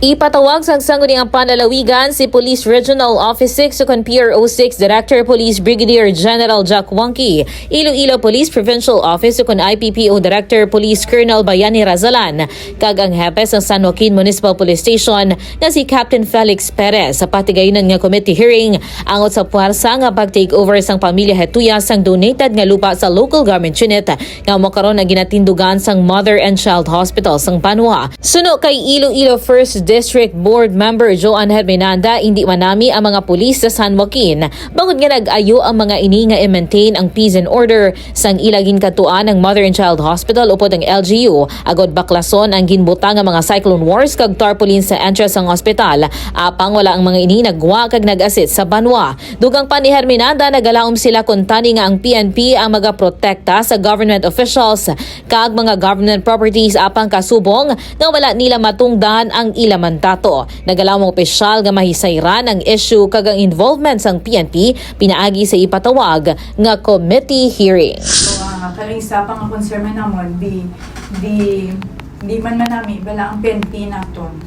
Ipatawag sa sangguniang panlalawigan si Police Regional Office 6 Second Pier 06 Director Police Brigadier General Jack Wangki, Iloilo Police Provincial Office Second IPPO Director Police Colonel Bayani Razalan, kag ang hepe sa San Joaquin Municipal Police Station nga si Captain Felix Perez sa patigayunan nga committee hearing angot sa puwersa nga pag-takeover sang pamilya Hetuya sang donated nga lupa sa local government unit nga mokaron na ginatindugan sang Mother and Child Hospital sang Banwa. Suno kay Iloilo First District Board Member Joan Herminanda, hindi manami ang mga pulis sa San Joaquin bangod nga nag-ayo ang mga ini nga i-maintain ang peace and order sang ilagin katuan ng Mother and Child Hospital upod ang LGU agod baklason ang ginbutang nga mga cyclone wars kag tarpaulin sa entrance sang ospital apang wala ang mga ini nagwa kag nag-assist sa Banwa. Dugang pa ni Herminanda, nagalaom sila kung tani nga ang PNP ang magaprotekta sa government officials kag mga government properties apang kasubong nga wala nila matungdan ang ila mandato. Nagalawang opisyal nga mahisayran ang issue kag ang involvement sang PNP pinaagi sa ipatawag nga committee hearing. So, kalisapang ang concern namon di man manami bala ang PNP naton.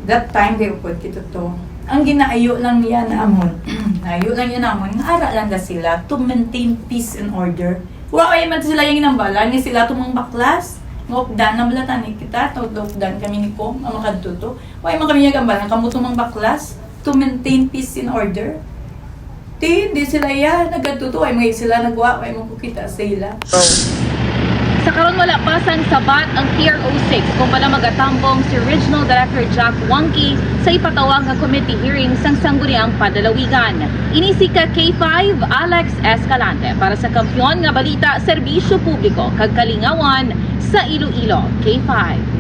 That time they upod kito to. Ang ginaayo lang niya na amon. Naayo lang yan namon nga ara lang da sila to maintain peace and order. Wa kay man sila yung inambalan nga sila tumang baklas. Ngopdan na balatan ni kita, tawag-dan kami ni Kong, ang makadtuto. Why man kami nagambalan, kamutumang baklas to maintain peace and order. Hindi sila yan, nagkatuto, ay mga sila nagwa, ay magkukita sa ila. Sa karon wala pa sang sabat ang Pier 06 kung pala magatambong si Regional Director Jack Wangki sa ipatawag nga committee hearing sang sangguniang panlalawigan. Ini si K5 Alex Escalante para sa Kampiyon nga Balita Serbisyo Publiko kag Kalingawan sa Iloilo. K5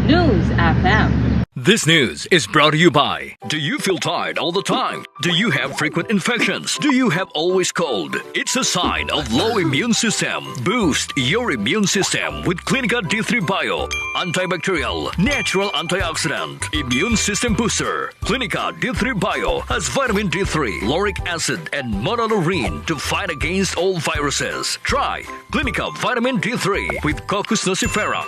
News FM. This news is brought to you by, do you feel tired all the time? Do you have frequent infections? Do you have always cold? It's a sign of low immune system. Boost your immune system with Clinica D3 Bio, antibacterial, natural antioxidant, immune system booster. Clinica D3 Bio has vitamin D3, lauric acid, and monolurine to fight against all viruses. Try Clinica Vitamin D3 with Coccus nocifera.